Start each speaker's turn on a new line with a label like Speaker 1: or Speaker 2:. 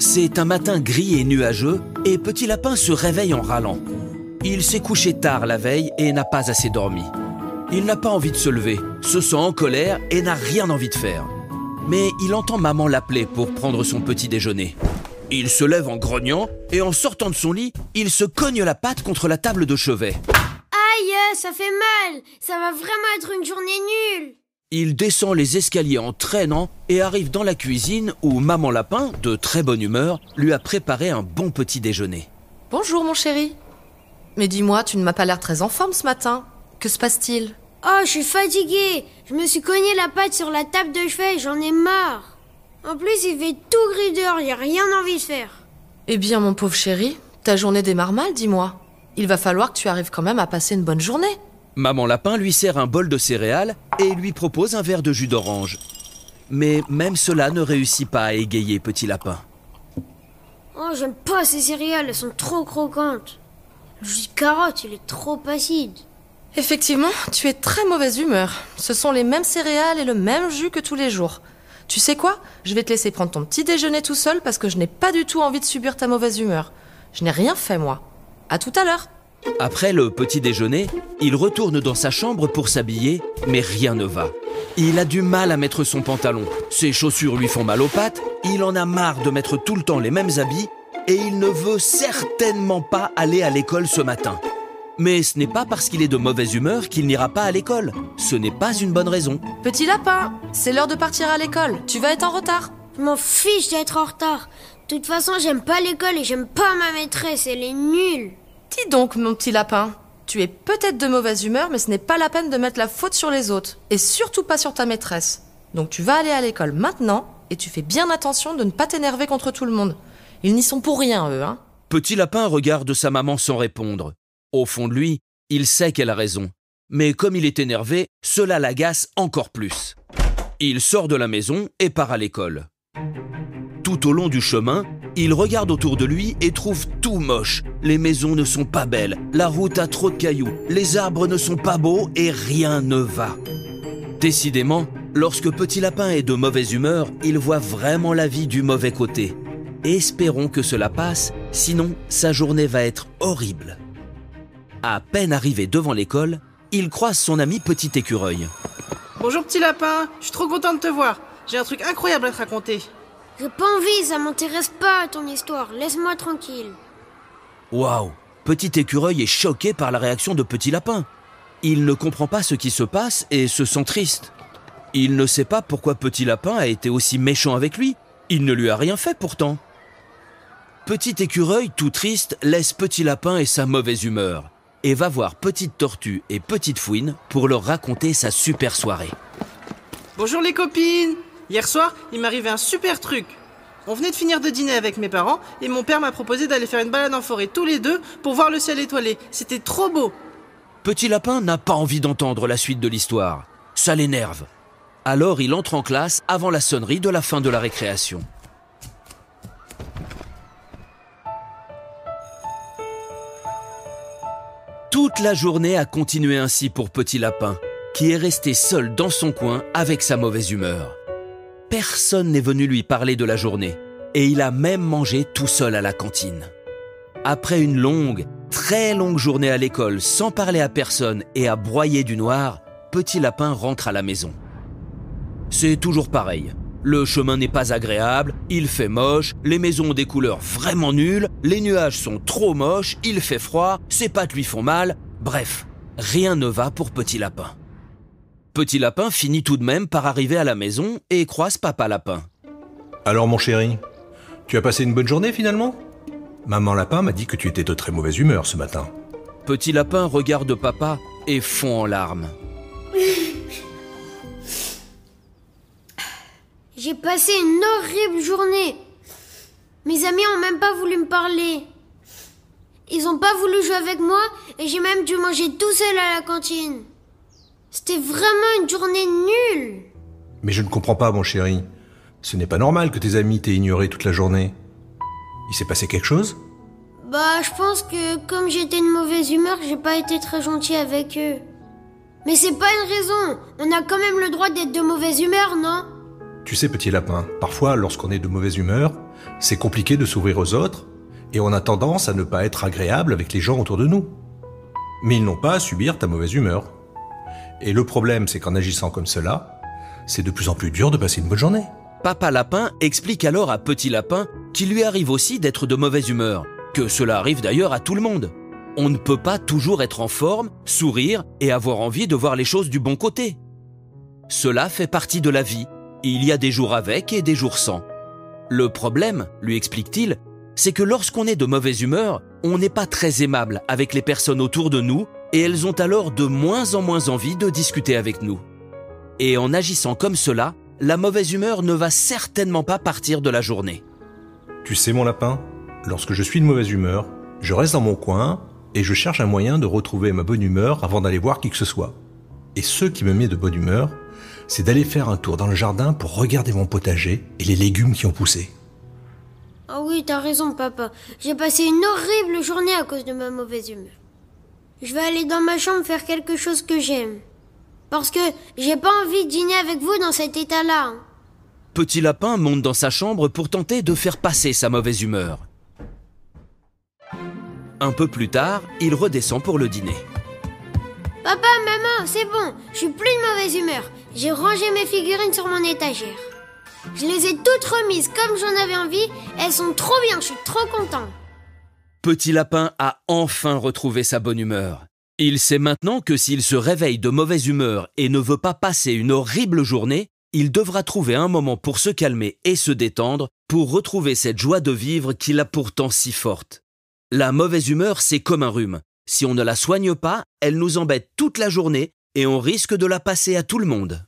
Speaker 1: C'est un matin gris et nuageux et Petit Lapin se réveille en râlant. Il s'est couché tard la veille et n'a pas assez dormi. Il n'a pas envie de se lever, se sent en colère et n'a rien envie de faire. Mais il entend maman l'appeler pour prendre son petit déjeuner. Il se lève en grognant et en sortant de son lit, il se cogne la patte contre la table de chevet.
Speaker 2: Aïe, ça fait mal! Ça va vraiment être une journée nulle!
Speaker 1: Il descend les escaliers en traînant et arrive dans la cuisine où Maman Lapin, de très bonne humeur, lui a préparé un bon petit déjeuner.
Speaker 3: Bonjour mon chéri. Mais dis-moi, tu ne m'as pas l'air très en forme ce matin. Que se passe-t-il?
Speaker 2: Oh, je suis fatiguée. Je me suis cogné la patte sur la table de chevet et j'en ai marre. En plus, il fait tout gris dehors, j'ai rien envie de faire.
Speaker 3: Eh bien mon pauvre chéri, ta journée démarre mal, dis-moi. Il va falloir que tu arrives quand même à passer une bonne journée.
Speaker 1: Maman Lapin lui sert un bol de céréales et lui propose un verre de jus d'orange. Mais même cela ne réussit pas à égayer Petit Lapin.
Speaker 2: Oh, j'aime pas ces céréales, elles sont trop croquantes. Le jus de carotte, il est trop acide.
Speaker 3: Effectivement, tu es très mauvaise humeur. Ce sont les mêmes céréales et le même jus que tous les jours. Tu sais quoi? Je vais te laisser prendre ton petit déjeuner tout seul parce que je n'ai pas du tout envie de subir ta mauvaise humeur. Je n'ai rien fait, moi. À tout à l'heure.
Speaker 1: Après le petit déjeuner, il retourne dans sa chambre pour s'habiller, mais rien ne va. Il a du mal à mettre son pantalon, ses chaussures lui font mal aux pattes, il en a marre de mettre tout le temps les mêmes habits et il ne veut certainement pas aller à l'école ce matin. Mais ce n'est pas parce qu'il est de mauvaise humeur qu'il n'ira pas à l'école. Ce n'est pas une bonne raison.
Speaker 3: Petit Lapin, c'est l'heure de partir à l'école. Tu vas être en retard.
Speaker 2: Je m'en fiche d'être en retard. De toute façon, j'aime pas l'école et j'aime pas ma maîtresse, elle est nulle.
Speaker 3: Dis donc, mon petit lapin, tu es peut-être de mauvaise humeur, mais ce n'est pas la peine de mettre la faute sur les autres, et surtout pas sur ta maîtresse. Donc tu vas aller à l'école maintenant, et tu fais bien attention de ne pas t'énerver contre tout le monde. Ils n'y sont pour rien, eux, hein.
Speaker 1: Petit Lapin regarde sa maman sans répondre. Au fond de lui, il sait qu'elle a raison. Mais comme il est énervé, cela l'agace encore plus. Il sort de la maison et part à l'école. Tout au long du chemin, il regarde autour de lui et trouve tout moche. Les maisons ne sont pas belles, la route a trop de cailloux, les arbres ne sont pas beaux et rien ne va. Décidément, lorsque Petit Lapin est de mauvaise humeur, il voit vraiment la vie du mauvais côté. Espérons que cela passe, sinon sa journée va être horrible. À peine arrivé devant l'école, il croise son ami Petit Écureuil.
Speaker 4: Bonjour Petit Lapin, je suis trop content de te voir. J'ai un truc incroyable à te raconter.
Speaker 2: J'ai pas envie, ça m'intéresse pas ton histoire, laisse-moi tranquille.
Speaker 1: Waouh! Petit Écureuil est choqué par la réaction de Petit Lapin. Il ne comprend pas ce qui se passe et se sent triste. Il ne sait pas pourquoi Petit Lapin a été aussi méchant avec lui. Il ne lui a rien fait pourtant. Petit Écureuil, tout triste, laisse Petit Lapin et sa mauvaise humeur et va voir Petite Tortue et Petite Fouine pour leur raconter sa super soirée.
Speaker 4: Bonjour les copines. Hier soir, il m'est arrivé un super truc. On venait de finir de dîner avec mes parents et mon père m'a proposé d'aller faire une balade en forêt tous les deux pour voir le ciel étoilé. C'était trop beau.
Speaker 1: Petit Lapin n'a pas envie d'entendre la suite de l'histoire. Ça l'énerve. Alors il entre en classe avant la sonnerie de la fin de la récréation. Toute la journée a continué ainsi pour Petit Lapin, qui est resté seul dans son coin avec sa mauvaise humeur. Personne n'est venu lui parler de la journée, et il a même mangé tout seul à la cantine. Après une longue, très longue journée à l'école sans parler à personne et à broyer du noir, Petit Lapin rentre à la maison. C'est toujours pareil. Le chemin n'est pas agréable, il fait moche, les maisons ont des couleurs vraiment nulles, les nuages sont trop moches, il fait froid, ses pattes lui font mal, bref, rien ne va pour Petit Lapin. Petit Lapin finit tout de même par arriver à la maison et croise Papa Lapin.
Speaker 5: Alors mon chéri, tu as passé une bonne journée finalement? Maman Lapin m'a dit que tu étais de très mauvaise humeur ce matin.
Speaker 1: Petit Lapin regarde Papa et fond en larmes.
Speaker 2: J'ai passé une horrible journée. Mes amis ont même pas voulu me parler. Ils ont pas voulu jouer avec moi et j'ai même dû manger tout seul à la cantine. C'était vraiment une journée nulle.
Speaker 5: Mais je ne comprends pas mon chéri. Ce n'est pas normal que tes amis t'aient ignoré toute la journée. Il s'est passé quelque chose?
Speaker 2: Bah, je pense que comme j'étais de mauvaise humeur, j'ai pas été très gentil avec eux. Mais c'est pas une raison. On a quand même le droit d'être de mauvaise humeur, non?
Speaker 5: Tu sais, petit lapin, parfois, lorsqu'on est de mauvaise humeur, c'est compliqué de s'ouvrir aux autres, et on a tendance à ne pas être agréable avec les gens autour de nous. Mais ils n'ont pas à subir ta mauvaise humeur. Et le problème, c'est qu'en agissant comme cela, c'est de plus en plus dur de passer une bonne journée.
Speaker 1: Papa Lapin explique alors à Petit Lapin qu'il lui arrive aussi d'être de mauvaise humeur, que cela arrive d'ailleurs à tout le monde. On ne peut pas toujours être en forme, sourire et avoir envie de voir les choses du bon côté. Cela fait partie de la vie. Il y a des jours avec et des jours sans. Le problème, lui explique-t-il, c'est que lorsqu'on est de mauvaise humeur, on n'est pas très aimable avec les personnes autour de nous et elles ont alors de moins en moins envie de discuter avec nous. Et en agissant comme cela, la mauvaise humeur ne va certainement pas partir de la journée.
Speaker 5: Tu sais, mon lapin, lorsque je suis de mauvaise humeur, je reste dans mon coin et je cherche un moyen de retrouver ma bonne humeur avant d'aller voir qui que ce soit. Et ce qui me met de bonne humeur, c'est d'aller faire un tour dans le jardin pour regarder mon potager et les légumes qui ont poussé.
Speaker 2: Ah oui, t'as raison, papa. J'ai passé une horrible journée à cause de ma mauvaise humeur. Je vais aller dans ma chambre faire quelque chose que j'aime. Parce que j'ai pas envie de dîner avec vous dans cet état-là.
Speaker 1: Petit Lapin monte dans sa chambre pour tenter de faire passer sa mauvaise humeur. Un peu plus tard, il redescend pour le dîner.
Speaker 2: Papa, maman, c'est bon. Je suis plus de mauvaise humeur. J'ai rangé mes figurines sur mon étagère. Je les ai toutes remises comme j'en avais envie. Elles sont trop bien, je suis trop content.
Speaker 1: Petit Lapin a enfin retrouvé sa bonne humeur. Il sait maintenant que s'il se réveille de mauvaise humeur et ne veut pas passer une horrible journée, il devra trouver un moment pour se calmer et se détendre pour retrouver cette joie de vivre qu'il a pourtant si forte. La mauvaise humeur, c'est comme un rhume. Si on ne la soigne pas, elle nous embête toute la journée et on risque de la passer à tout le monde.